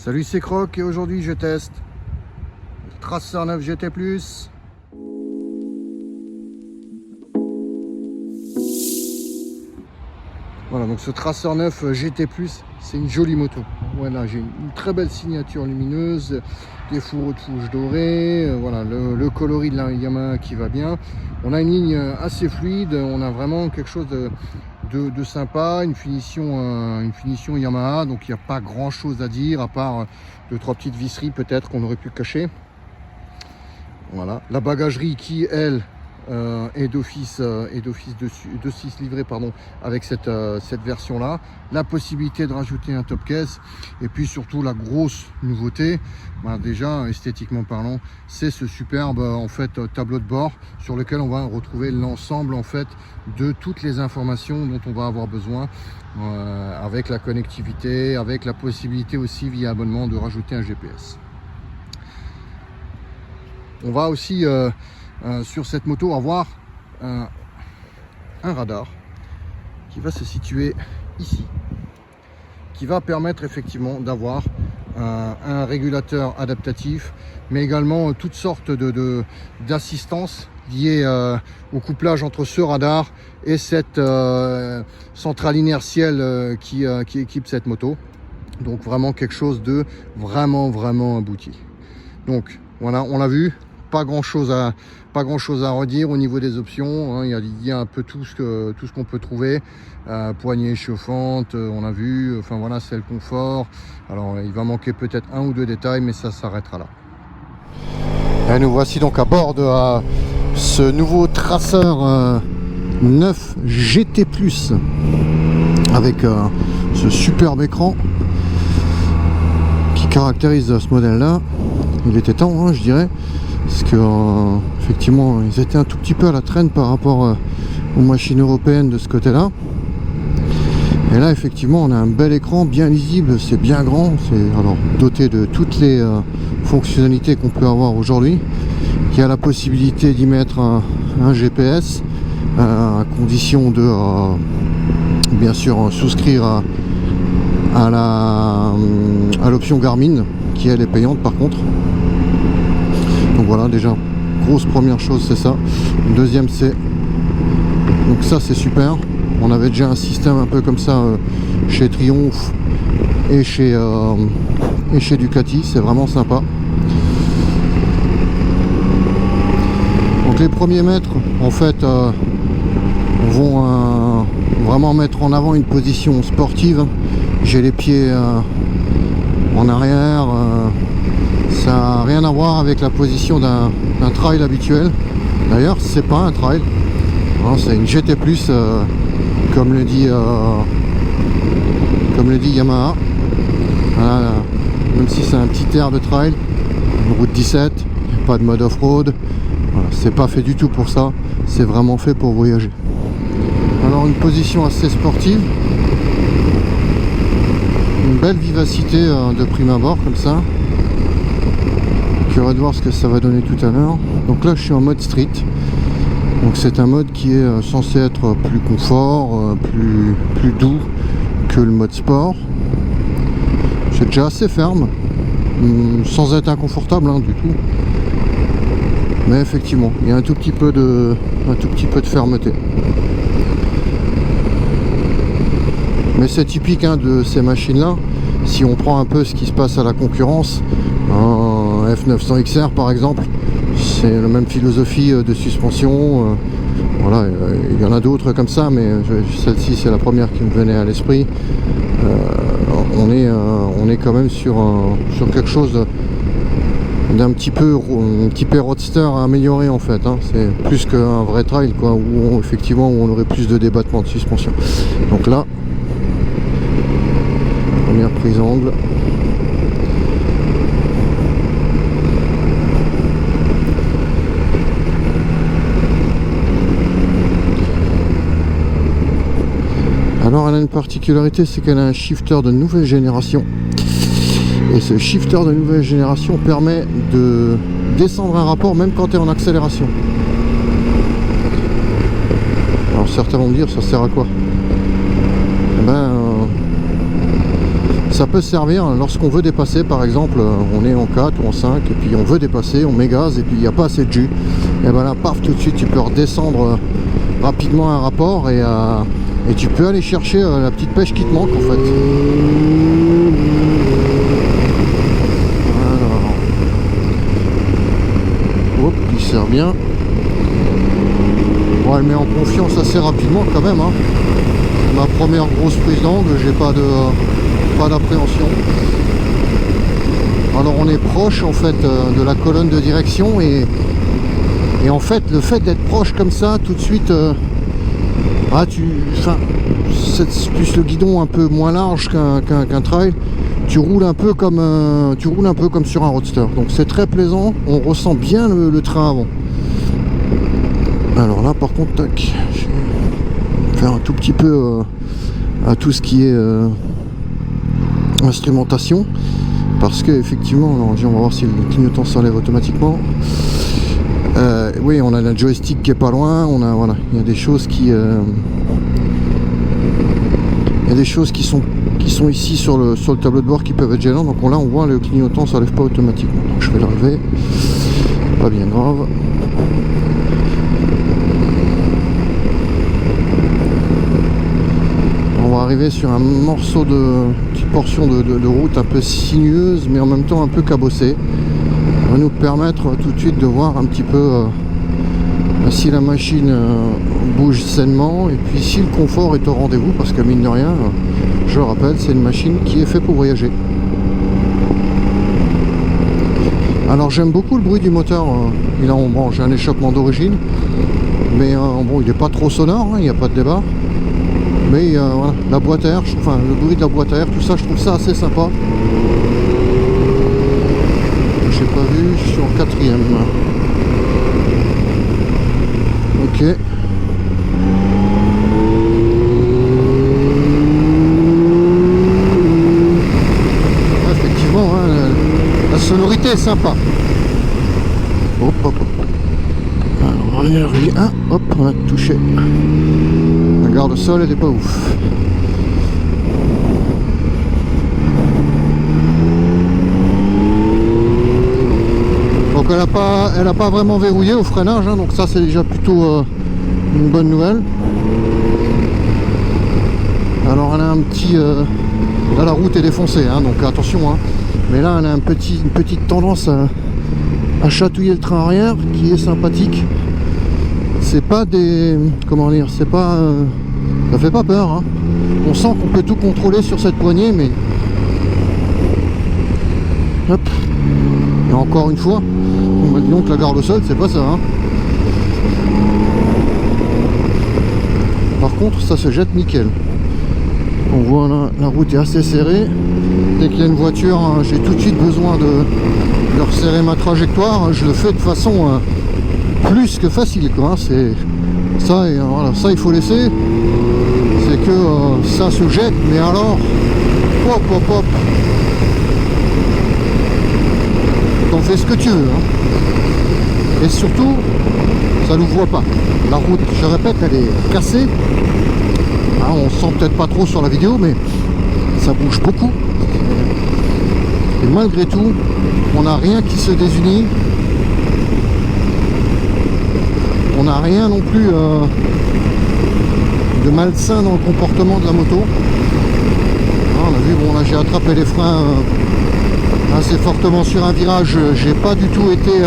Salut, c'est Croc et aujourd'hui je teste le Tracer 9 GT+. Voilà, donc ce Tracer 9 GT+, c'est une jolie moto. Voilà, j'ai une très belle signature lumineuse, des fourreaux de fouche dorés, voilà, le coloris de la Yamaha qui va bien. On a une ligne assez fluide, on a vraiment quelque chose de sympa, une finition Yamaha, donc il n'y a pas grand chose à dire à part 2-3 petites visseries peut-être qu'on aurait pu cacher. Voilà, la bagagerie qui elle est d'office livré pardon, avec cette version là, la possibilité de rajouter un top case et puis surtout la grosse nouveauté, ben déjà esthétiquement parlant, c'est ce superbe en fait tableau de bord sur lequel on va retrouver l'ensemble en fait de toutes les informations dont on va avoir besoin avec la connectivité, avec la possibilité aussi via abonnement de rajouter un GPS. On va aussi sur cette moto avoir un radar qui va se situer ici, qui va permettre effectivement d'avoir un régulateur adaptatif, mais également toutes sortes d'assistances liées au couplage entre ce radar et cette centrale inertielle qui équipe cette moto. Donc vraiment quelque chose de vraiment abouti. Donc voilà, on l'a vu. Pas grand chose à redire au niveau des options, hein. Il y a un peu tout ce qu'on peut trouver, poignée chauffante, on a vu, enfin voilà, c'est le confort. Alors il va manquer peut-être un ou deux détails, mais ça s'arrêtera là. Et nous voici donc à bord de ce nouveau Tracer 9 GT+, avec ce superbe écran qui caractérise ce modèle là. Il était temps, hein, je dirais, parce que effectivement ils étaient un tout petit peu à la traîne par rapport aux machines européennes de ce côté là. Et là effectivement on a un bel écran bien lisible, c'est bien grand, c'est alors doté de toutes les fonctionnalités qu'on peut avoir aujourd'hui. Il y a la possibilité d'y mettre un GPS à condition de bien sûr souscrire à l'option Garmin qui elle est payante par contre. Donc voilà, déjà grosse première chose c'est ça. Deuxième c'est donc ça c'est super. On avait déjà un système un peu comme ça chez Triumph et chez Ducati, c'est vraiment sympa. Donc les premiers mètres en fait vont vraiment mettre en avant une position sportive. J'ai les pieds en arrière, ça n'a rien à voir avec la position d'un trail habituel. D'ailleurs c'est pas un trail, hein, c'est une GT+, comme le dit Yamaha. Voilà, même si c'est un petit air de trail, une route 17, pas de mode off-road, voilà, c'est pas fait du tout pour ça, c'est vraiment fait pour voyager. Alors une position assez sportive, une belle vivacité de prime abord comme ça. Curieux de voir ce que ça va donner tout à l'heure. Donc là je suis en mode street, donc c'est un mode qui est censé être plus confort, plus doux que le mode sport. C'est déjà assez ferme, sans être inconfortable hein, du tout, mais effectivement il y a un tout petit peu de fermeté. Mais c'est typique hein, de ces machines là. Si on prend un peu ce qui se passe à la concurrence, un F900 XR par exemple, c'est la même philosophie de suspension. Voilà, il y en a d'autres comme ça, mais celle-ci c'est la première qui me venait à l'esprit. On est quand même sur quelque chose d'un petit peu roadster amélioré en fait, hein. C'est plus qu'un vrai trail quoi, où effectivement on aurait plus de débattement de suspension. Donc là, première prise angle. Alors elle a une particularité, c'est qu'elle a un shifter de nouvelle génération. Et ce shifter de nouvelle génération permet de descendre un rapport même quand tu es en accélération. Alors certains vont me dire, ça sert à quoi? Eh ben, ça peut servir lorsqu'on veut dépasser, par exemple, on est en 4 ou en 5 et puis on veut dépasser, on met gaz et puis il n'y a pas assez de jus. Et ben là, paf, tout de suite tu peux redescendre rapidement un rapport et tu peux aller chercher la petite pêche qui te manque en fait. Alors, hop, il sert bien. Bon, elle met en confiance assez rapidement quand même, hein. Ma première grosse prise d'angle, j'ai pas d'appréhension. Alors on est proche en fait de la colonne de direction et en fait le fait d'être proche comme ça tout de suite c'est plus le guidon un peu moins large qu'un trail, tu roules un peu comme sur un roadster, donc c'est très plaisant, on ressent bien le train avant. Alors là par contre tac, je vais faire un tout petit peu à tout ce qui est instrumentation, parce que effectivement, on va voir si le clignotant s'enlève automatiquement. Oui, on a la joystick qui est pas loin, voilà, il y a des choses qui sont ici sur le tableau de bord qui peuvent être gênants, donc là on voit le clignotant s'enlève pas automatiquement, donc je vais le lever, pas bien grave. Arriver sur un morceau petite portion de route un peu sinueuse mais en même temps un peu cabossée. Ça va nous permettre tout de suite de voir un petit peu si la machine bouge sainement et puis si le confort est au rendez-vous, parce que mine de rien, je le rappelle, c'est une machine qui est faite pour voyager. Alors j'aime beaucoup le bruit du moteur. Bon, j'ai un échappement d'origine, mais bon, il n'est pas trop sonore, hein, il n'y a pas de débat. Mais voilà, la boîte à air, le bruit de la boîte à air, tout ça, je trouve ça assez sympa. J'ai pas vu, je suis en 4e. Ok. Effectivement, hein, la sonorité est sympa. Hop, hop, hop. Alors, on est arrivé 1, hop, on a touché. La garde-sol, elle est pas ouf. Donc elle a pas vraiment verrouillé au freinage, hein, donc ça c'est déjà plutôt une bonne nouvelle. Alors elle a un petit... là la route est défoncée, hein, donc attention, hein. Mais là elle a une petite tendance à chatouiller le train arrière qui est sympathique. C'est pas des... comment dire, c'est pas... ça fait pas peur, hein. On sent qu'on peut tout contrôler sur cette poignée, mais... hop. Et encore une fois, on m'a dit donc la garde au sol, c'est pas ça, hein. Par contre, ça se jette nickel. On voit là, la route est assez serrée. Dès qu'il y a une voiture, hein, j'ai tout de suite besoin de resserrer ma trajectoire. Je le fais de façon plus que facile, quoi, hein. C'est ça, et voilà, ça il faut laisser. C'est que ça se jette, mais alors, hop, hop, hop. T'en fais ce que tu veux, hein. Et surtout, ça nous voit pas. La route, je répète, elle est cassée. Ah, on sent peut-être pas trop sur la vidéo, mais ça bouge beaucoup. Et malgré tout, on n'a rien qui se désunit. On n'a rien non plus de malsain dans le comportement de la moto. Ah, on a vu, bon là j'ai attrapé les freins assez fortement sur un virage. J'ai pas du tout été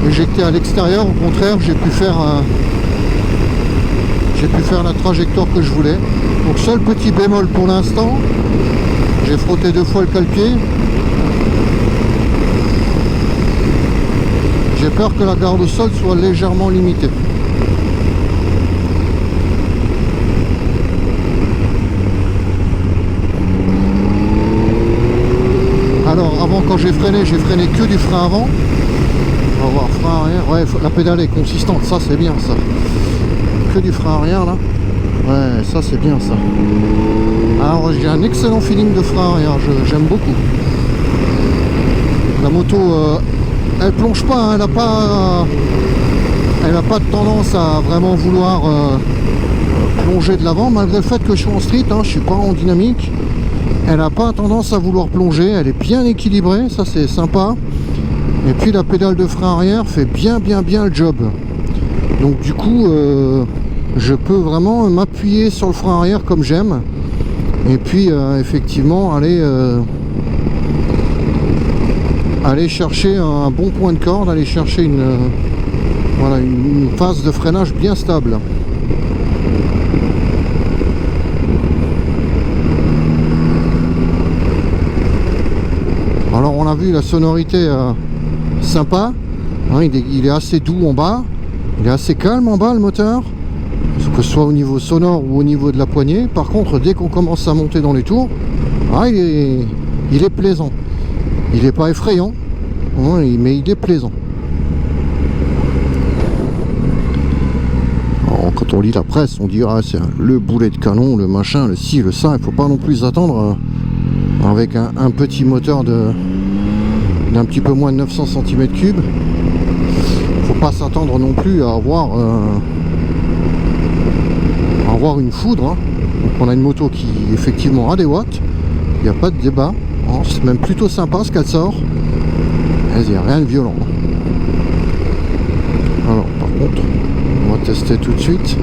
éjecté à l'extérieur, au contraire j'ai pu faire la trajectoire que je voulais. Donc seul petit bémol pour l'instant, j'ai frotté 2 fois le cale-pied. J'ai peur que la garde au sol soit légèrement limitée. Alors avant, quand j'ai freiné que du frein avant. On va voir, frein arrière, ouais, la pédale est consistante, ça c'est bien ça. Que du frein arrière là. Ouais, ça c'est bien ça. Alors j'ai un excellent feeling de frein arrière, j'aime beaucoup. La moto, elle plonge pas, hein, elle a pas de tendance à vraiment vouloir plonger de l'avant, malgré le fait que je suis en street, hein, je suis pas en dynamique. Elle n'a pas tendance à vouloir plonger, elle est bien équilibrée, ça c'est sympa. Et puis la pédale de frein arrière fait bien le job. Donc du coup, je peux vraiment m'appuyer sur le frein arrière comme j'aime. Et puis effectivement aller chercher un bon point de corde, aller chercher une phase de freinage bien stable. Alors on a vu la sonorité sympa, hein, il est assez doux en bas, il est assez calme en bas le moteur, que ce soit au niveau sonore ou au niveau de la poignée. Par contre, dès qu'on commence à monter dans les tours, ah, il est plaisant. Il n'est pas effrayant, hein, mais il est plaisant. Alors, quand on lit la presse, on dit ah, c'est le boulet de canon, le machin, le ci, le ça. Il ne faut pas non plus attendre avec un petit moteur d'un petit peu moins de 900 cm3. Faut pas s'attendre non plus à avoir une foudre, hein. Donc on a une moto qui effectivement a des watts, il n'y a pas de débat, hein. C'est même plutôt sympa ce qu'elle sort. Il n'y a rien de violent. Alors par contre, on va tester tout de suite.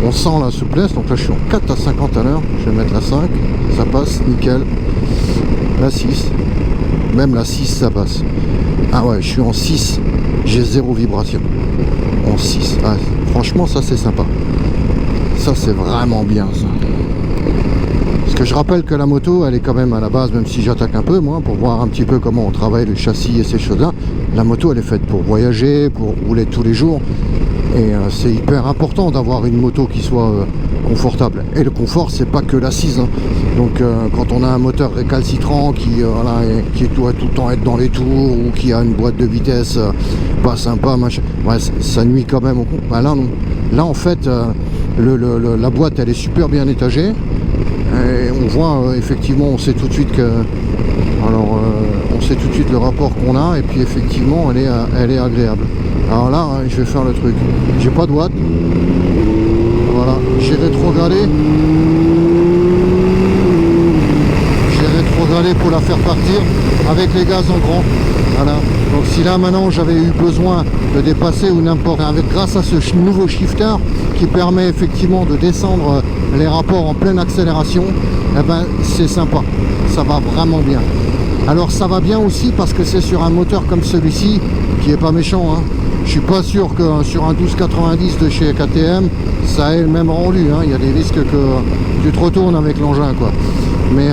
On sent la souplesse, donc là je suis en 4 à 50 à l'heure, je vais mettre la 5, ça passe, nickel. La 6, même la 6 ça passe. Ah ouais, je suis en 6, j'ai 0 vibration. En 6, ah, franchement ça c'est sympa. Ça c'est vraiment bien ça. Parce que je rappelle que la moto elle est quand même à la base, même si j'attaque un peu moi, pour voir un petit peu comment on travaille le châssis et ces choses là, la moto elle est faite pour voyager, pour rouler tous les jours. Et c'est hyper important d'avoir une moto qui soit confortable. Et le confort, c'est pas que l'assise, hein. Donc quand on a un moteur récalcitrant qui doit tout le temps être dans les tours, ou qui a une boîte de vitesse pas sympa, machin, ouais, ça nuit quand même au con. Bah, là non. Là en fait, la boîte elle est super bien étagée. Et on voit effectivement, on sait tout de suite que. Alors on sait tout de suite le rapport qu'on a, et puis effectivement elle est agréable. Alors là, je vais faire le truc. J'ai pas de watts. Voilà, j'ai rétrogradé. J'ai rétrogradé pour la faire partir avec les gaz en grand. Voilà. Donc si là maintenant j'avais eu besoin de dépasser ou n'importe, grâce à ce nouveau shifter qui permet effectivement de descendre les rapports en pleine accélération, eh ben c'est sympa. Ça va vraiment bien. Alors ça va bien aussi parce que c'est sur un moteur comme celui-ci qui est pas méchant, hein. Je suis pas sûr que sur un 1290 de chez KTM ça ait le même rendu, hein. Il y a des risques que tu te retournes avec l'engin quoi. Mais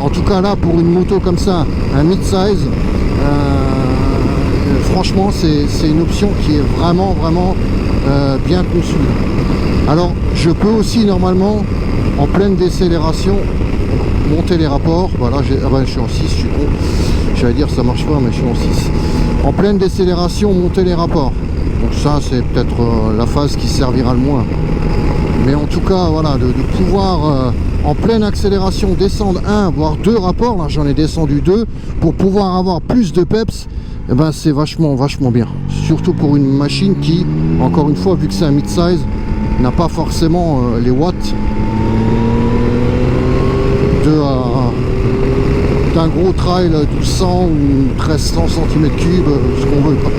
en tout cas là, pour une moto comme ça, un mid-size, franchement c'est une option qui est vraiment bien conçue. Alors je peux aussi normalement en pleine décélération monter les rapports. Voilà, je suis en 6, je suis con. J'allais dire ça marche pas, mais je suis en 6. En pleine décélération, monter les rapports. Donc ça, c'est peut-être la phase qui servira le moins. Mais en tout cas, voilà, de pouvoir en pleine accélération descendre 1 voire 2 rapports. Là, j'en ai descendu 2 pour pouvoir avoir plus de peps. Eh ben, c'est vachement bien. Surtout pour une machine qui, encore une fois, vu que c'est un mid-size, n'a pas forcément les watts d'un gros trail 1200 ou 1300 cm3, ce qu'on veut pas.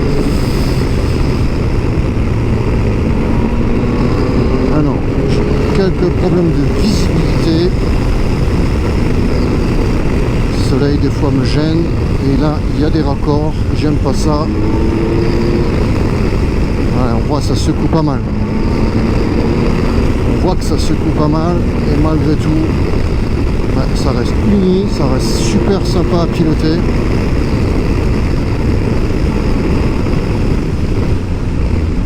Alors, j'ai quelques problèmes de visibilité. Le soleil des fois me gêne, et là il y a des raccords, j'aime pas ça. Ouais, on voit ça secoue pas mal. On voit que ça secoue pas mal, et malgré tout, ouais, ça reste uni, ça reste super sympa à piloter.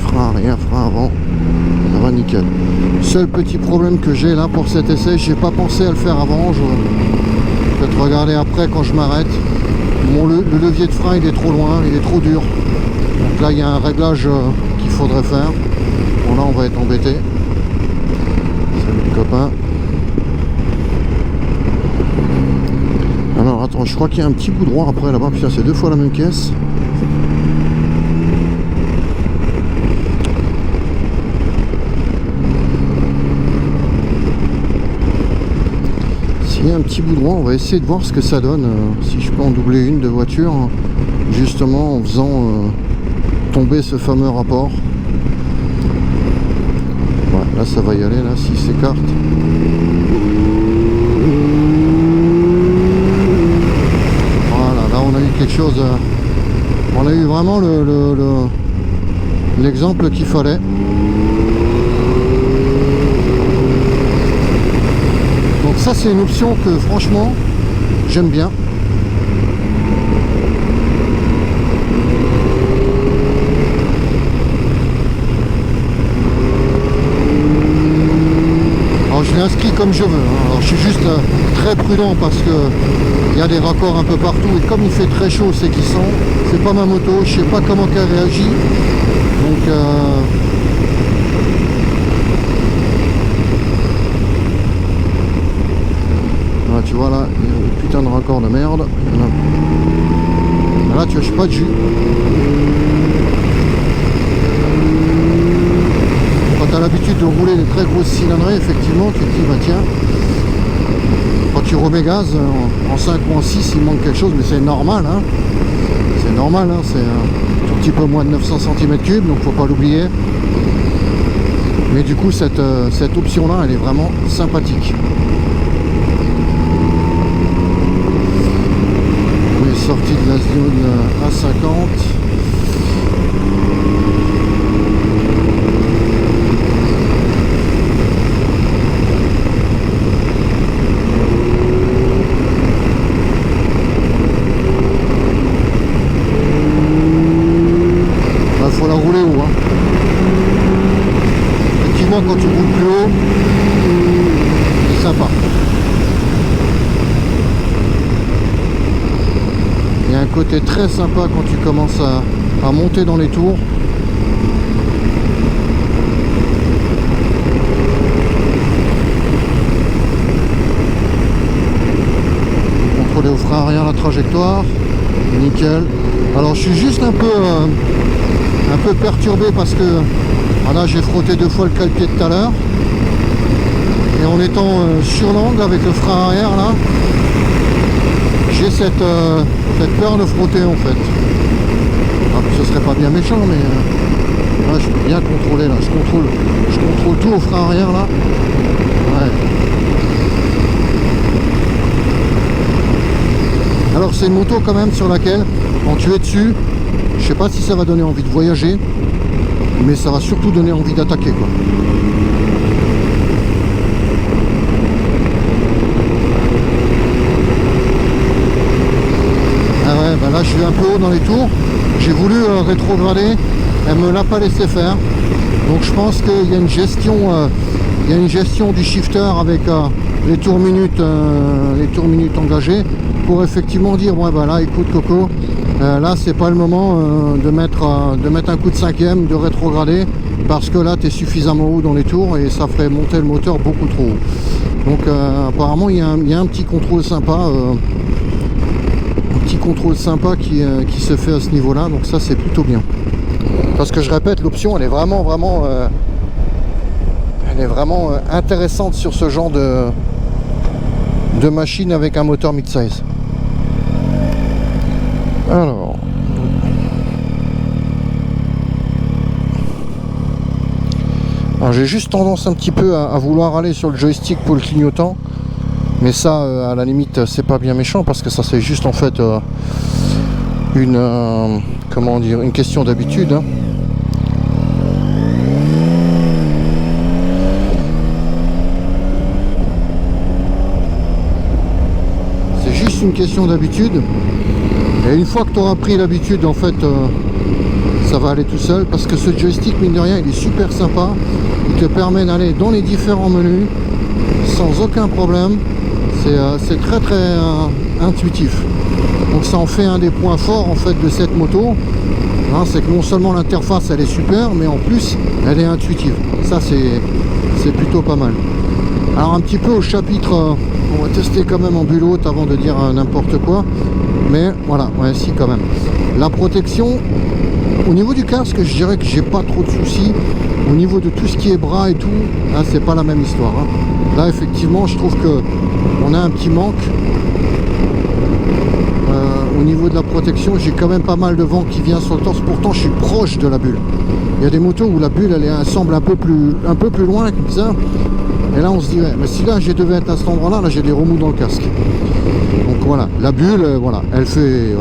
Frein arrière, frein avant, ça va nickel. Seul petit problème que j'ai là pour cet essai, j'ai pas pensé à le faire avant, je vais peut-être regarder après quand je m'arrête. Le levier de frein il est trop loin, il est trop dur. Donc là il y a un réglage qu'il faudrait faire. Bon là on va être embêté. Salut les copains. Alors attends, je crois qu'il y a un petit bout droit après là-bas, putain c'est 2 fois la même caisse. S'il y a un petit bout droit. On va essayer de voir ce que ça donne, si je peux en doubler une de voiture, hein, justement en faisant tomber ce fameux rapport. Ouais, là ça va y aller, là s'il s'écarte. Voilà, là on a eu quelque chose, on a eu vraiment l'exemple qu'il fallait. Donc ça c'est une option que franchement j'aime bien. Alors je l'ai inscrit comme je veux, hein. Alors je suis juste très prudent parce que il y a des raccords un peu partout et comme il fait très chaud c'est qu'ils sont, c'est pas ma moto, je sais pas comment qu'elle réagit. Donc là, tu vois là, il y a un putain de raccord de merde. Là tu vois, je suis pas de jus. Quand tu as l'habitude de rouler des très grosses cylindrées, effectivement, tu te dis, bah tiens, quand tu remets gaz, en 5 ou en 6, il manque quelque chose, mais c'est normal, hein. C'est normal, hein. C'est un tout petit peu moins de 900 cm3, donc faut pas l'oublier. Mais du coup, cette option-là, elle est vraiment sympathique. On est sorti de la zone A50. Faut la rouler haut, hein. Effectivement, quand tu roules plus haut, c'est sympa. Il y a un côté très sympa quand tu commences à monter dans les tours. Contrôler au frein arrière la trajectoire, nickel. Alors je suis juste un peu perturbé parce que voilà, j'ai frotté 2 fois le cale-pied tout à l'heure et en étant sur l'angle avec le frein arrière là, j'ai cette peur de frotter en fait. Ce serait pas bien méchant, mais là, je peux bien contrôler là, je contrôle tout au frein arrière là. Ouais. Alors c'est une moto quand même sur laquelle quand tu es dessus, je sais pas si ça va donner envie de voyager, mais ça va surtout donner envie d'attaquer quoi. Ah ouais, bah là je suis un peu haut dans les tours, j'ai voulu rétrograder, elle me l'a pas laissé faire, donc je pense qu'il y a une gestion du shifter avec les tours minutes engagés pour effectivement dire ouais bah là écoute Coco, là c'est pas le moment de mettre un coup de cinquième, de rétrograder, parce que là tu es suffisamment haut dans les tours et ça ferait monter le moteur beaucoup trop haut. Donc apparemment il y a un petit contrôle sympa, qui se fait à ce niveau là, donc ça c'est plutôt bien. Parce que je répète, l'option elle est vraiment intéressante sur ce genre de machine avec un moteur mid-size. Alors j'ai juste tendance un petit peu à vouloir aller sur le joystick pour le clignotant, mais ça à la limite c'est pas bien méchant parce que ça c'est juste en fait une question d'habitude, hein. C'est juste une question d'habitude. Et une fois que tu auras pris l'habitude, en fait, ça va aller tout seul. Parce que ce joystick, mine de rien, il est super sympa. Il te permet d'aller dans les différents menus sans aucun problème. C'est très intuitif. Donc ça en fait un des points forts en fait de cette moto. Hein, c'est que non seulement l'interface elle est super, mais en plus elle est intuitive. Ça c'est plutôt pas mal. Alors un petit peu au chapitre, on va tester quand même en bulle haute avant de dire n'importe quoi. Mais voilà, ouais, si quand même. La protection, au niveau du casque, je dirais que j'ai pas trop de soucis. Au niveau de tout ce qui est bras et tout, là c'est pas la même histoire, hein. Là effectivement je trouve que on a un petit manque. Au niveau de la protection, j'ai quand même pas mal de vent qui vient sur le torse, pourtant je suis proche de la bulle. Il y a des motos où la bulle elle semble un peu plus loin comme ça, et là on se dirait, mais si là je devais être à cet endroit là j'ai des remous dans le casque. Donc voilà, la bulle, voilà, elle fait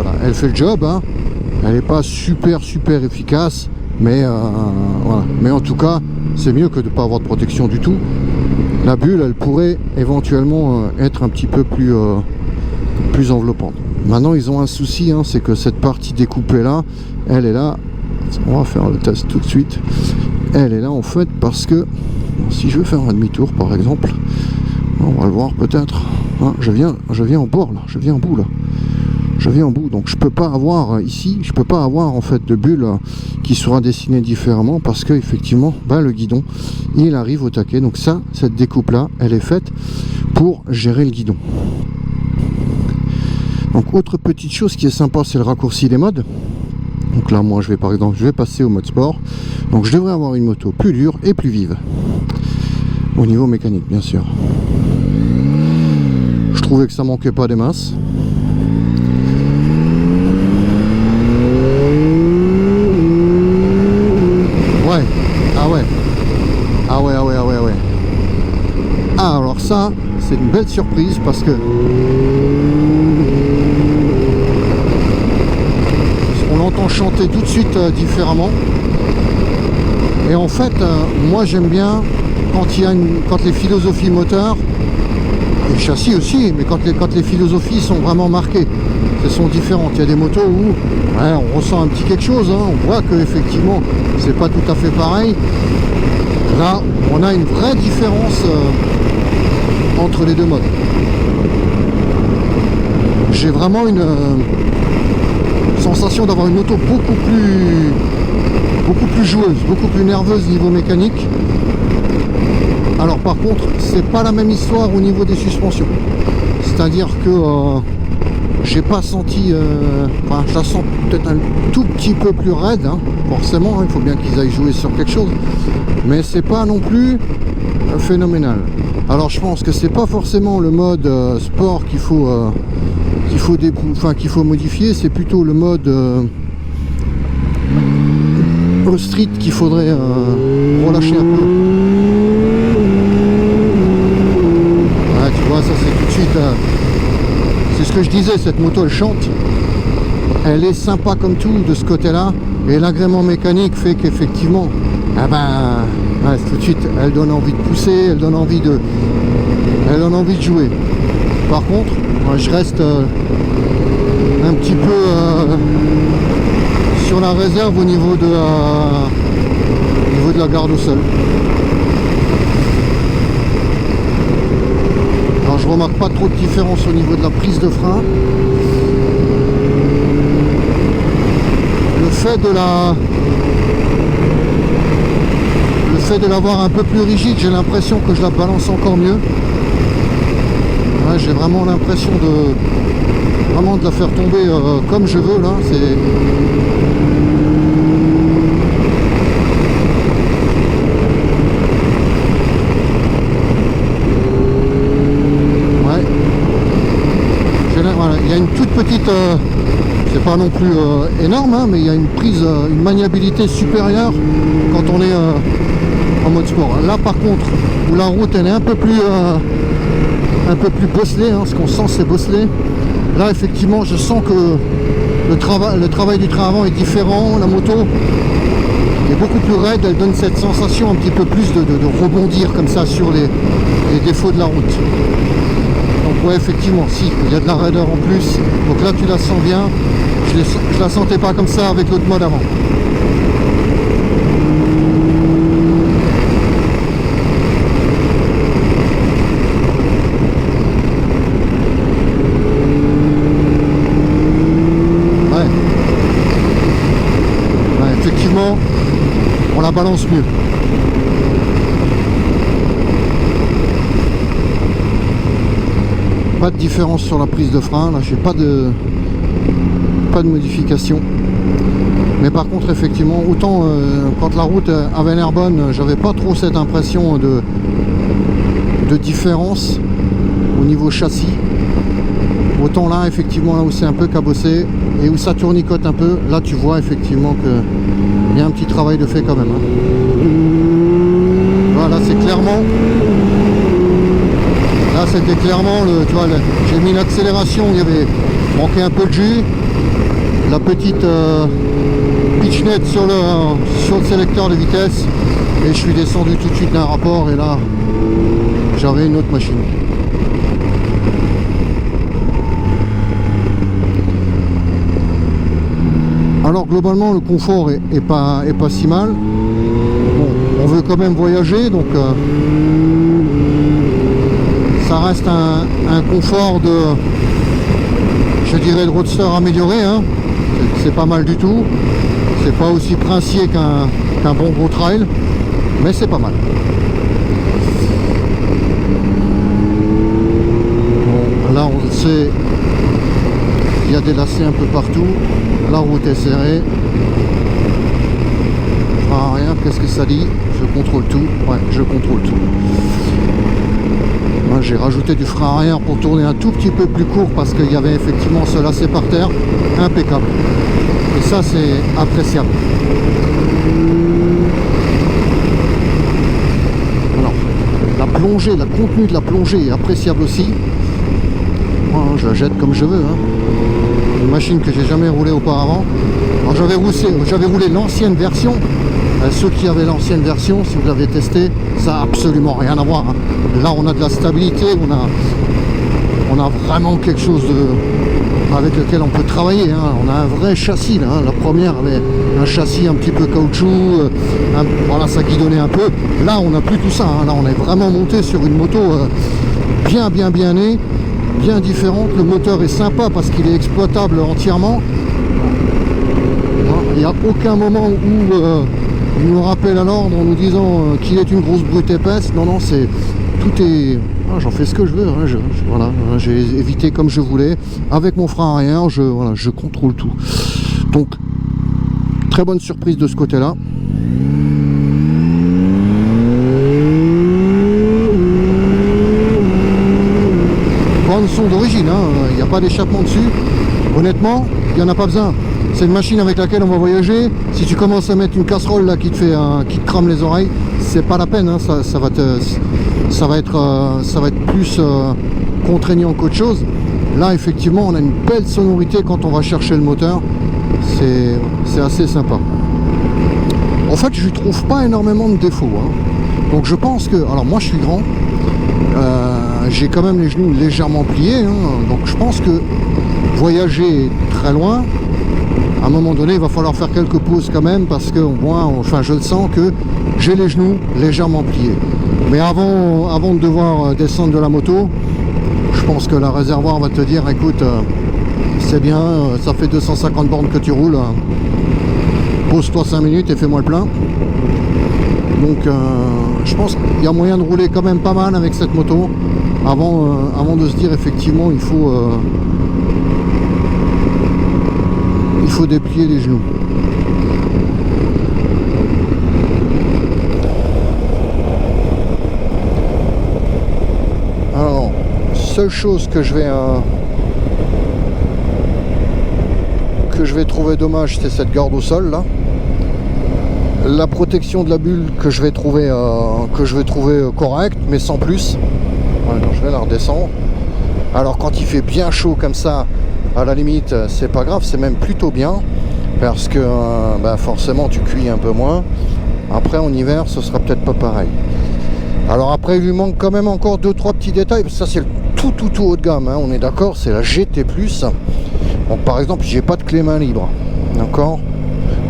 le job, hein. Elle n'est pas super efficace, mais voilà. Mais en tout cas c'est mieux que de ne pas avoir de protection du tout. La bulle elle pourrait éventuellement être un petit peu plus enveloppante. Maintenant ils ont un souci, hein, c'est que cette partie découpée là, elle est là, on va faire le test tout de suite, elle est là en fait parce que si je veux faire un demi-tour par exemple, on va le voir peut-être, hein, je viens en bord là, je viens en bout, donc je peux pas avoir ici, je peux pas avoir en fait de bulle qui sera dessinée différemment parce que effectivement le guidon il arrive au taquet. Donc ça, cette découpe là elle est faite pour gérer le guidon. Donc autre petite chose qui est sympa, c'est le raccourci des modes. Donc là moi je vais par exemple, je vais passer au mode sport, donc je devrais avoir une moto plus dure et plus vive au niveau mécanique bien sûr. Je trouvais que ça manquait pas des masses. Ah alors ça c'est une belle surprise parce que on l'entend chanter tout de suite différemment. Et en fait moi j'aime bien quand les philosophies moteurs et châssis aussi, mais quand les philosophies sont vraiment marquées, elles sont différentes. Il y a des motos où on ressent un petit quelque chose, hein, on voit que effectivement c'est pas tout à fait pareil. Là on a une vraie différence entre les deux modes. J'ai vraiment une sensation d'avoir une moto beaucoup plus joueuse, beaucoup plus nerveuse niveau mécanique. Alors par contre c'est pas la même histoire au niveau des suspensions, c'est à dire que j'ai pas senti je la sens peut-être un tout petit peu plus raide, hein, forcément, hein, il faut bien qu'ils aillent jouer sur quelque chose, mais c'est pas non plus phénoménal. Alors je pense que c'est pas forcément le mode sport qu'il faut modifier, c'est plutôt le mode street qu'il faudrait relâcher un peu. Tu vois, ça c'est tout de suite c'est ce que je disais, cette moto elle chante, elle est sympa comme tout de ce côté là, et l'agrément mécanique fait qu'effectivement tout de suite elle donne envie de pousser, elle donne envie de jouer. Par contre moi je reste un petit peu sur la réserve au niveau de la garde au sol. Alors je remarque pas trop de différence au niveau de la prise de frein. Le fait de l'avoir un peu plus rigide, j'ai l'impression que je la balance encore mieux. Ouais, j'ai vraiment l'impression de la faire tomber comme je veux là. Il y a une toute petite, c'est pas non plus énorme, hein, mais il y a une prise, une maniabilité supérieure quand on est en mode sport. Là par contre, où la route elle est un peu plus bosselée, hein, ce qu'on sent c'est bosselé. Là effectivement je sens que le travail du train avant est différent, la moto est beaucoup plus raide, elle donne cette sensation un petit peu plus de rebondir comme ça sur les défauts de la route. Donc ouais effectivement, si, il y a de la raideur en plus, donc là tu la sens bien, je la sentais pas comme ça avec l'autre mode avant. Ouais, effectivement, on la balance mieux. Pas de différence sur la prise de frein, là j'ai pas de modification. Mais par contre, effectivement, autant quand la route avait l'air bonne, j'avais pas trop cette impression de différence au niveau châssis. Autant là, effectivement, là où c'est un peu cabossé et où ça tournicote un peu, là tu vois effectivement qu'il y a un petit travail de fait quand même. Voilà, c'est clairement... Là, c'était clairement, tu vois, j'ai mis l'accélération, il y avait manqué un peu de jus. La petite pitchnet sur le sélecteur de vitesse. Et je suis descendu tout de suite d'un rapport et là, j'avais une autre machine. Alors globalement le confort est pas si mal. Bon, on veut quand même voyager, donc ça reste un confort de, je dirais, de roadster amélioré, hein. C'est pas mal du tout. C'est pas aussi princier qu'un bon gros trail, mais c'est pas mal. Bon, là on sait, il y a des lacets un peu partout. La route est serrée. Ah, rien, qu'est-ce que ça dit? Je contrôle tout. Ouais, je contrôle tout. Moi, j'ai rajouté du frein arrière pour tourner un tout petit peu plus court parce qu'il y avait effectivement ce lacet par terre. Impeccable. Et ça, c'est appréciable. Alors, la plongée, la contenue de la plongée est appréciable aussi. Moi, je la jette comme je veux, hein. Une machine que j'ai jamais roulée auparavant. Alors j'avais roulé l'ancienne version. Ceux qui avaient l'ancienne version, si vous l'avez testé, ça n'a absolument rien à voir, hein. Là on a de la stabilité, on a vraiment quelque chose avec lequel on peut travailler, hein. On a un vrai châssis là, hein. La première avait un châssis un petit peu caoutchouc, voilà, ça guidonnait un peu. Là on n'a plus tout ça, hein. Là on est vraiment monté sur une moto bien née, bien différente. Le moteur est sympa parce qu'il est exploitable entièrement. Il n'y a aucun moment où il nous rappelle à l'ordre en nous disant qu'il est une grosse brute épaisse. Non, non, c'est tout est... Ah, j'en fais ce que je veux, hein. Voilà, j'ai évité comme je voulais. Avec mon frein arrière, voilà, je contrôle tout. Donc, très bonne surprise de ce côté-là. Bande son d'origine, hein. Il n'y a pas d'échappement dessus. Honnêtement, il n'y en a pas besoin. C'est une machine avec laquelle on va voyager. Si tu commences à mettre une casserole là qui te crame les oreilles, c'est pas la peine, hein. Ça va être plus contraignant qu'autre chose. Là effectivement on a une belle sonorité quand on va chercher le moteur. C'est assez sympa. En fait je ne trouve pas énormément de défauts, hein. Donc je pense que, alors moi je suis grand, j'ai quand même les genoux légèrement pliés, hein. Donc je pense que voyager très loin, à un moment donné, il va falloir faire quelques pauses quand même parce que moi, enfin, je le sens que j'ai les genoux légèrement pliés. Mais avant de devoir descendre de la moto, je pense que la réservoir va te dire, écoute, c'est bien, ça fait 250 bornes que tu roules, pose-toi 5 minutes et fais-moi le plein. Donc, je pense qu'il y a moyen de rouler quand même pas mal avec cette moto avant de se dire effectivement, il faut déplier les genoux. Alors, seule chose que je vais trouver dommage, c'est cette garde au sol là. La protection de la bulle que je vais trouver correcte, mais sans plus. Alors, je vais la redescendre. Alors quand il fait bien chaud comme ça, à la limite c'est pas grave, c'est même plutôt bien parce que forcément tu cuis un peu moins. Après en hiver ce sera peut-être pas pareil. Alors après il lui manque quand même encore 2-3 petits détails, parce que ça c'est le tout haut de gamme, hein, on est d'accord, c'est la GT+. Donc par exemple j'ai pas de clé main libre, d'accord,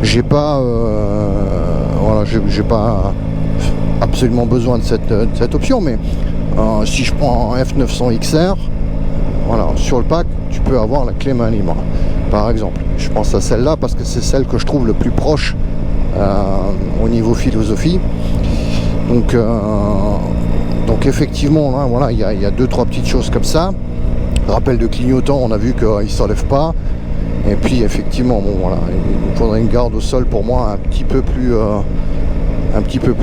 j'ai pas voilà, j'ai pas absolument besoin de cette option, mais si je prends un F900 XR, voilà, sur le pack tu peux avoir la clé main libre par exemple. Je pense à celle-là parce que c'est celle que je trouve le plus proche au niveau philosophie. Donc effectivement là, voilà, il y a 2-3 petites choses comme ça. Rappel de clignotant, on a vu qu'il ne s'enlève pas. Et puis effectivement, bon voilà, il faudrait une garde au sol pour moi un petit peu plus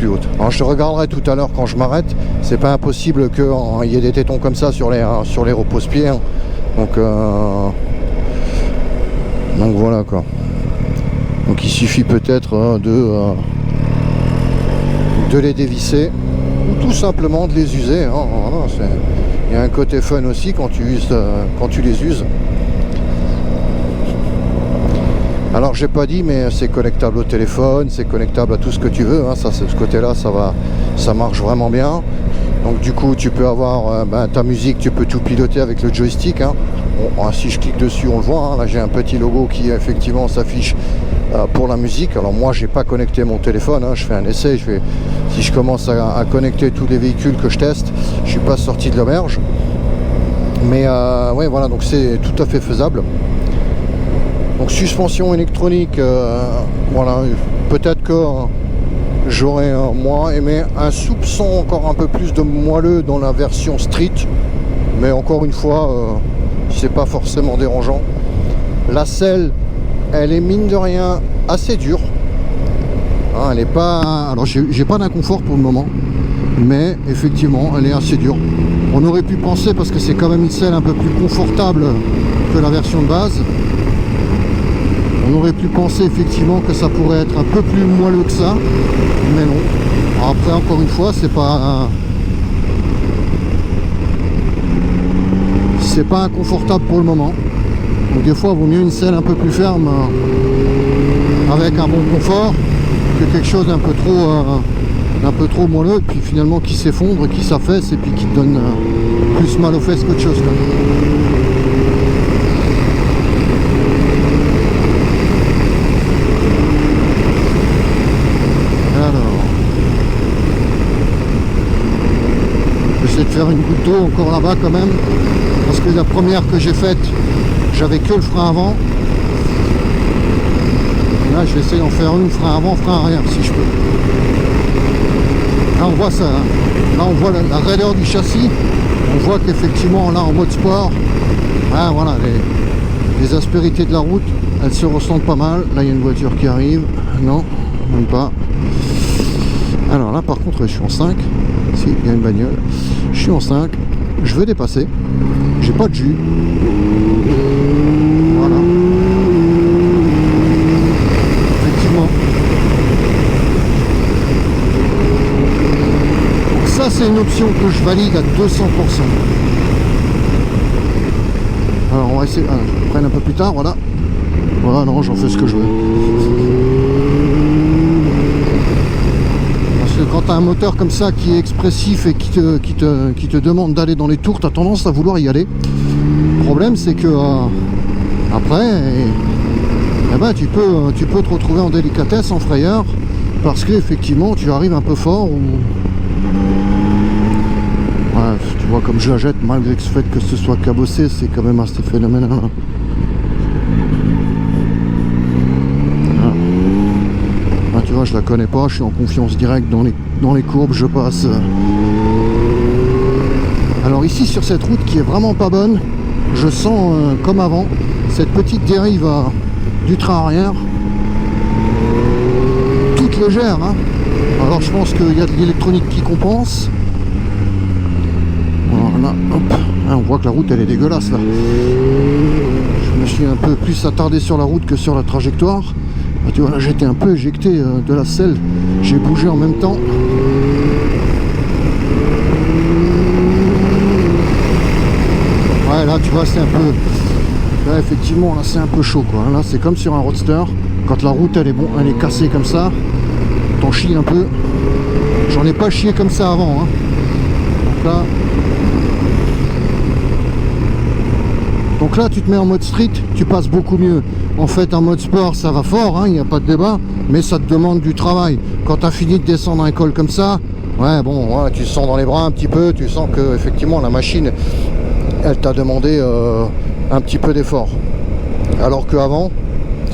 haute. Alors je regarderai tout à l'heure quand je m'arrête. C'est pas impossible qu'il y ait des tétons comme ça sur les repose-pieds. Hein. Donc voilà quoi. Donc il suffit peut-être de les dévisser ou tout simplement de les user. Hein. Voilà, il y a un côté fun aussi quand tu les uses. Alors j'ai pas dit, mais c'est connectable au téléphone, c'est connectable à tout ce que tu veux, hein. Ça, ce côté-là, ça marche vraiment bien. Donc du coup, tu peux avoir ta musique, tu peux tout piloter avec le joystick. Hein. Bon, si je clique dessus, on le voit. Hein. Là, j'ai un petit logo qui effectivement s'affiche pour la musique. Alors moi, j'ai pas connecté mon téléphone. Hein. Je fais un essai. Si je commence à connecter tous les véhicules que je teste, je suis pas sorti de l'auberge. Mais ouais, voilà. Donc c'est tout à fait faisable. Donc suspension électronique, voilà, peut-être que j'aurais moi aimé un soupçon encore un peu plus de moelleux dans la version street, mais encore une fois, c'est pas forcément dérangeant. La selle, elle est mine de rien assez dure. Hein, elle est pas, alors j'ai pas d'inconfort pour le moment, mais effectivement, elle est assez dure. On aurait pu penser, parce que c'est quand même une selle un peu plus confortable que la version de base. On aurait pu penser effectivement que ça pourrait être un peu plus moelleux que ça, mais non. Après, encore une fois, c'est pas inconfortable pour le moment. Donc des fois, il vaut mieux une selle un peu plus ferme avec un bon confort que quelque chose d'un peu trop moelleux, et puis finalement qui s'effondre, qui s'affaisse et puis qui te donne plus mal aux fesses qu'autre chose, quoi. J'essaie de faire une goutte d'eau encore là-bas quand même, parce que la première que j'ai faite, j'avais que le frein avant. Là, je vais essayer d'en faire une, frein avant, frein arrière, si je peux. Là, on voit ça. Hein. Là, on voit la raideur du châssis. On voit qu'effectivement, là, en mode sport, ah, voilà, les aspérités de la route, elles se ressentent pas mal. Là, il y a une voiture qui arrive. Non, même pas. Alors là, par contre, je suis en 5. Si, il y a une bagnole. Je suis en 5. Je veux dépasser. J'ai pas de jus. Voilà. Effectivement. Donc ça, c'est une option que je valide à 200%. Alors, on va essayer. Ah, je prenne un peu plus tard, voilà. Voilà, non, j'en fais ce que je veux. Quand tu as un moteur comme ça qui est expressif et qui te demande d'aller dans les tours, tu as tendance à vouloir y aller. Le problème, c'est que après, tu peux te retrouver en délicatesse, en frayeur, parce que effectivement tu arrives un peu fort ou... Ouais, tu vois comme je la jette, malgré le fait que ce soit cabossé, c'est quand même assez phénoménal. Tu vois, je la connais pas, je suis en confiance directe dans les courbes, je passe. Alors ici, sur cette route qui est vraiment pas bonne, je sens, comme avant, cette petite dérive du train arrière, toute légère. Hein. Alors je pense qu'il y a de l'électronique qui compense. Voilà, hop. Hein, on voit que la route, elle est dégueulasse là. Je me suis un peu plus attardé sur la route que sur la trajectoire. Ah, tu vois, là j'étais un peu éjecté de la selle, j'ai bougé en même temps. Ouais, là tu vois, c'est un peu... Là effectivement, là c'est un peu chaud quoi. Là c'est comme sur un roadster, quand la route elle est cassée comme ça, t'en chies un peu. J'en ai pas chié comme ça avant. Hein. Donc là tu te mets en mode street, tu passes beaucoup mieux. En fait, en mode sport, ça va fort, il n'y a pas de débat, mais ça te demande du travail. Quand tu as fini de descendre un col comme ça, ouais, bon, ouais, tu sens dans les bras un petit peu, tu sens que effectivement la machine, elle t'a demandé un petit peu d'effort. Alors qu'avant,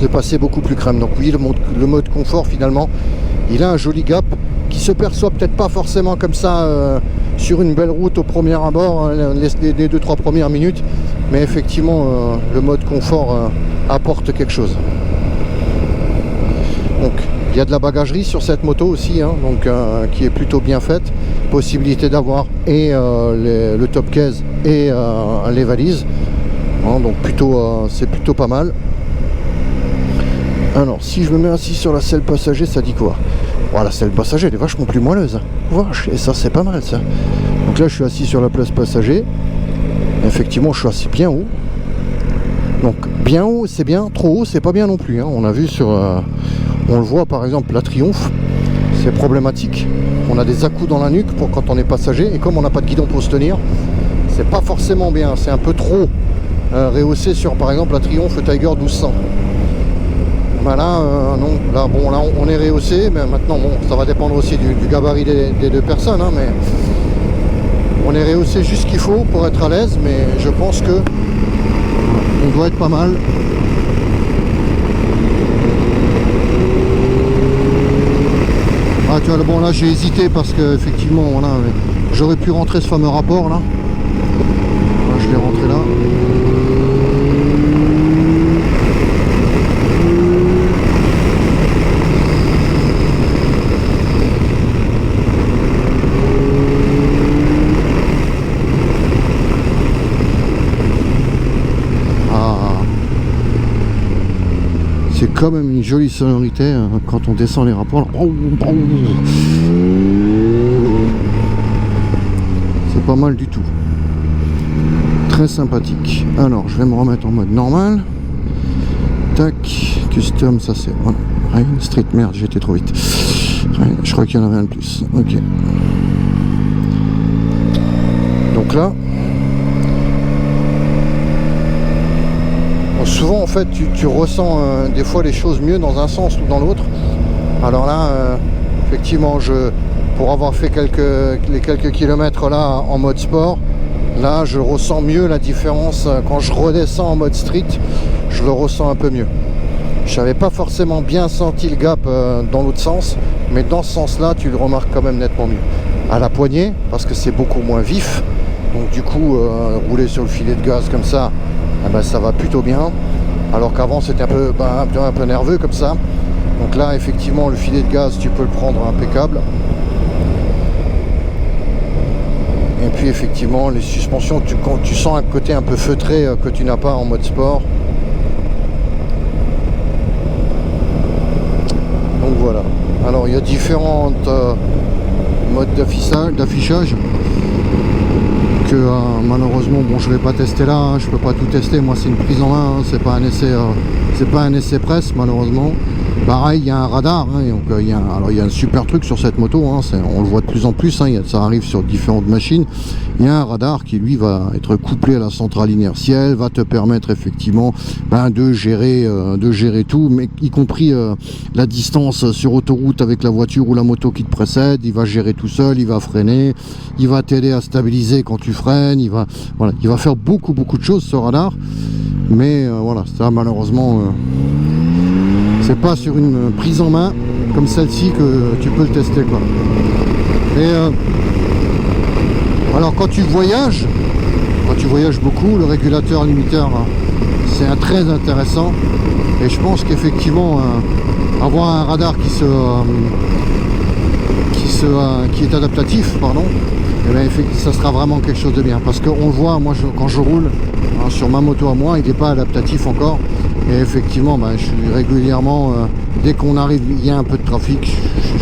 c'est passé beaucoup plus crème. Donc oui, le mode confort, finalement, il a un joli gap qui se perçoit peut-être pas forcément comme ça sur une belle route au premier abord, les 2-3 premières minutes, mais effectivement, le mode confort apporte quelque chose. Donc il y a de la bagagerie sur cette moto aussi, hein, donc qui est plutôt bien faite. Possibilité d'avoir et le top case et les valises, hein, donc plutôt c'est plutôt pas mal. Alors si je me mets assis sur la selle passager, ça dit quoi? Voilà, la selle passager elle est vachement plus moelleuse, hein. Vache, et ça c'est pas mal ça. Donc là je suis assis sur la place passager. Effectivement je suis assis bien haut. Donc bien haut c'est bien, trop haut c'est pas bien non plus, hein. On a vu sur on le voit par exemple la Triumph, c'est problématique. On a des à-coups dans la nuque pour quand on est passager, et comme on n'a pas de guidon pour se tenir, c'est pas forcément bien, c'est un peu trop rehaussé sur par exemple la Triumph Tiger 1200. Ben là non, là bon, là on est rehaussé, mais maintenant bon, ça va dépendre aussi du gabarit des deux personnes, hein, mais on est rehaussé juste ce qu'il faut pour être à l'aise, mais je pense que on doit être pas mal. Ah tu vois, bon là j'ai hésité parce que effectivement voilà, j'aurais pu rentrer ce fameux rapport là. Voilà, je l'ai rentré là. C'est quand même une jolie sonorité quand on descend les rapports. C'est pas mal du tout. Très sympathique. Alors, je vais me remettre en mode normal. Tac, custom, ça c'est... Voilà. Rain, street, merde, j'ai été trop vite. Rain, je crois qu'il y en avait un de plus. Ok. Donc là... Souvent en fait tu ressens des fois les choses mieux dans un sens ou dans l'autre. Alors là effectivement pour avoir fait les quelques kilomètres là en mode sport, là je ressens mieux la différence. Quand je redescends en mode street, je le ressens un peu mieux. Je n'avais pas forcément bien senti le gap dans l'autre sens, mais dans ce sens là tu le remarques quand même nettement mieux. À la poignée, parce que c'est beaucoup moins vif, donc du coup rouler sur le filet de gaz comme ça, eh ben, ça va plutôt bien, alors qu'avant c'était un peu nerveux comme ça. Donc là effectivement le filet de gaz tu peux le prendre impeccable. Et puis effectivement les suspensions, quand tu sens un côté un peu feutré que tu n'as pas en mode sport. Donc voilà. Alors il y a différentes modes d'affichage que malheureusement bon je vais pas tester là, hein, je peux pas tout tester, moi c'est une prise en main, hein, c'est pas un essai presse malheureusement. Pareil il y a un radar, hein, donc, il y a un super truc sur cette moto, hein, on le voit de plus en plus, hein, ça arrive sur différentes machines. Il y a un radar qui lui va être couplé à la centrale inertielle, va te permettre effectivement de gérer tout, mais y compris la distance sur autoroute avec la voiture ou la moto qui te précède. Il va gérer tout seul, il va freiner, il va t'aider à stabiliser quand tu freines, il va faire beaucoup de choses ce radar. Mais voilà, ça malheureusement c'est pas sur une prise en main comme celle-ci que tu peux le tester quoi. Et alors quand tu voyages beaucoup, le régulateur limiteur c'est très intéressant, et je pense qu'effectivement avoir un radar qui est adaptatif, pardon, et bien, ça sera vraiment quelque chose de bien, parce qu'on le voit, moi quand je roule hein, sur ma moto à moi, il n'est pas adaptatif encore, et effectivement je suis régulièrement dès qu'on arrive, il y a un peu de trafic,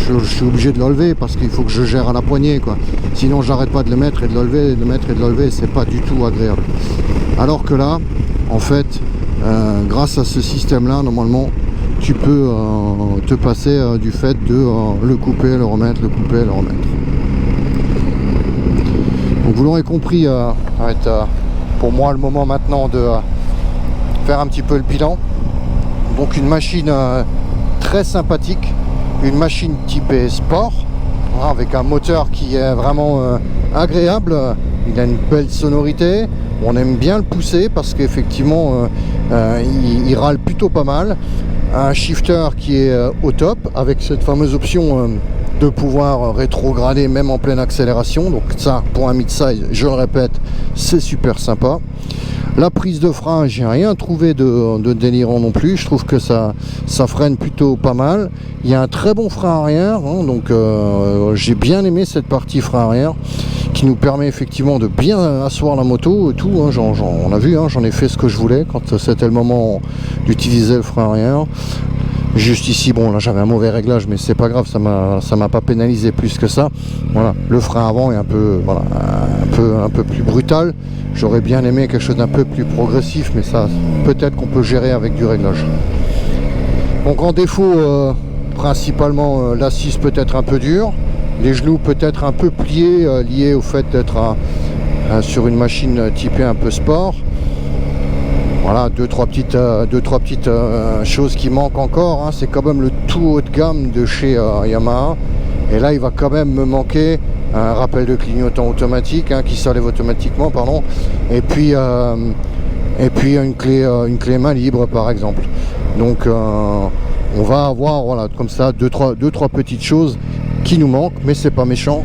je suis obligé de l'enlever parce qu'il faut que je gère à la poignée quoi. Sinon j'arrête pas de le mettre et de l'enlever, c'est pas du tout agréable. Alors que là en fait grâce à ce système là, normalement tu peux te passer du fait de le couper, le remettre, le couper, le remettre. Donc vous l'aurez compris, ça va être pour moi le moment maintenant de faire un petit peu le bilan. Donc une machine très sympathique, une machine typée sport, hein, avec un moteur qui est vraiment agréable. Il a une belle sonorité, on aime bien le pousser parce qu'effectivement il râle plutôt pas mal. Un shifter qui est au top, avec cette fameuse option de pouvoir rétrograder même en pleine accélération. Donc ça, pour un mid-size, je le répète, c'est super sympa. La prise de frein, j'ai rien trouvé de délirant non plus. Je trouve que ça freine plutôt pas mal. Il y a un très bon frein arrière, hein, donc j'ai bien aimé cette partie frein arrière qui nous permet effectivement de bien asseoir la moto et tout. Hein, on a vu, hein, j'en ai fait ce que je voulais quand c'était le moment d'utiliser le frein arrière. Juste ici, bon là j'avais un mauvais réglage, mais c'est pas grave, ça m'a pas pénalisé plus que ça. Voilà, le frein avant est un peu, voilà, un peu plus brutal. J'aurais bien aimé quelque chose d'un peu plus progressif, mais ça peut-être qu'on peut gérer avec du réglage. Donc en défaut, principalement l'assise peut-être un peu dure, les genoux peut-être un peu pliés, liés au fait d'être sur une machine typée un peu sport. Voilà, deux trois petites choses qui manquent encore, hein. C'est quand même le tout haut de gamme de chez Yamaha. Et là, il va quand même me manquer un rappel de clignotant automatique, hein, qui s'enlève automatiquement, pardon. Et puis une clé main libre, par exemple. Donc, on va avoir, voilà, comme ça, deux trois petites choses qui nous manquent, mais c'est pas méchant.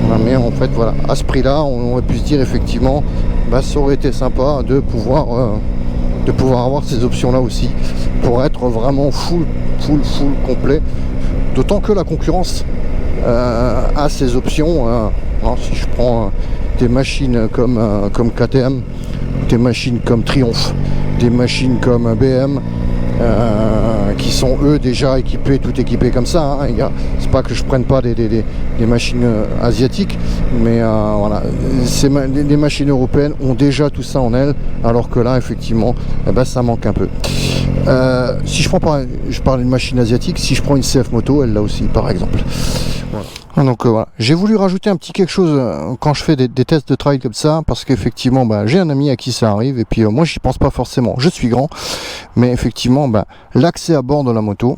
Voilà, mais en fait, voilà, à ce prix-là, on aurait pu se dire effectivement, bah, ça aurait été sympa de pouvoir avoir ces options là aussi pour être vraiment full complet, d'autant que la concurrence a ces options, alors, si je prends des machines comme KTM, des machines comme Triumph, des machines comme BM, qui sont eux déjà équipés, tout équipés comme ça, hein. C'est pas que je prenne pas des machines asiatiques, mais voilà, les machines européennes ont déjà tout ça en elles, alors que là effectivement, eh ben, ça manque un peu. Si je parle d'une machine asiatique, si je prends une CF Moto, elle l'a aussi par exemple. Voilà. Donc voilà, j'ai voulu rajouter un petit quelque chose quand je fais des tests de trail comme ça, parce qu'effectivement bah, j'ai un ami à qui ça arrive, et puis moi j'y pense pas forcément, je suis grand, mais effectivement bah, l'accès à bord de la moto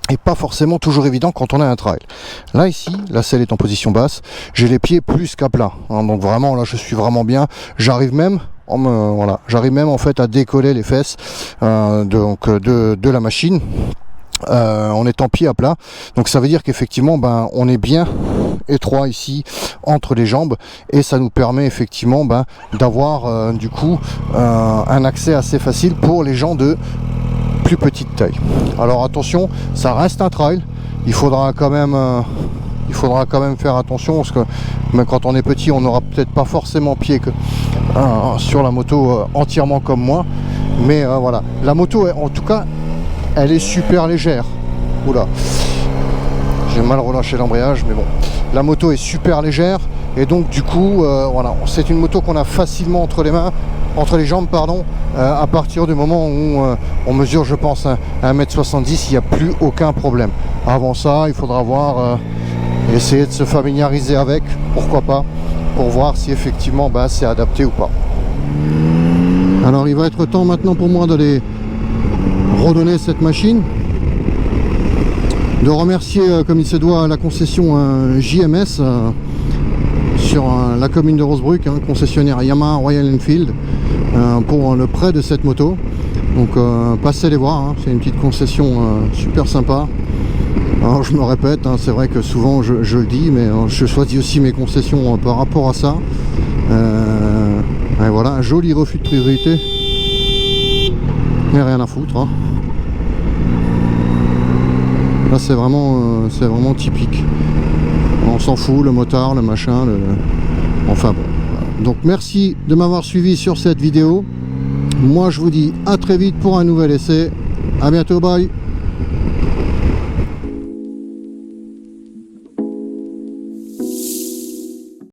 est pas forcément toujours évident quand on a un trail. Là ici, la selle est en position basse, j'ai les pieds plus qu'à plat, hein, donc vraiment là je suis vraiment bien, j'arrive même en fait à décoller les fesses de la machine. En étant pied à plat, donc ça veut dire qu'effectivement ben, on est bien étroit ici entre les jambes, et ça nous permet effectivement ben, d'avoir du coup un accès assez facile pour les gens de plus petite taille. Alors attention, ça reste un trail, il faudra quand même faire attention, parce que même quand on est petit, on n'aura peut-être pas forcément pied sur la moto entièrement comme moi, mais voilà, la moto en tout cas elle est super légère. Oula, j'ai mal relâché l'embrayage, mais bon, la moto est super légère, et donc du coup voilà, c'est une moto qu'on a facilement entre les jambes, pardon, à partir du moment où on mesure, je pense, 1m70, il n'y a plus aucun problème. Avant ça, il faudra essayer de se familiariser avec, pourquoi pas, pour voir si effectivement bah, c'est adapté ou pas. Alors il va être temps maintenant pour moi d'aller redonner cette machine, de remercier comme il se doit la concession JMS sur la commune de Rosebruck, hein, concessionnaire Yamaha Royal Enfield, pour le prêt de cette moto. Donc passez les voir, hein, c'est une petite concession super sympa. Alors je me répète, hein, c'est vrai que souvent je le dis, mais je choisis aussi mes concessions par rapport à ça. Et voilà, un joli refus de priorité, mais rien à foutre, hein. Là c'est vraiment typique, on s'en fout, le motard, le machin, enfin bon. Donc merci de m'avoir suivi sur cette vidéo, moi je vous dis à très vite pour un nouvel essai, à bientôt, bye.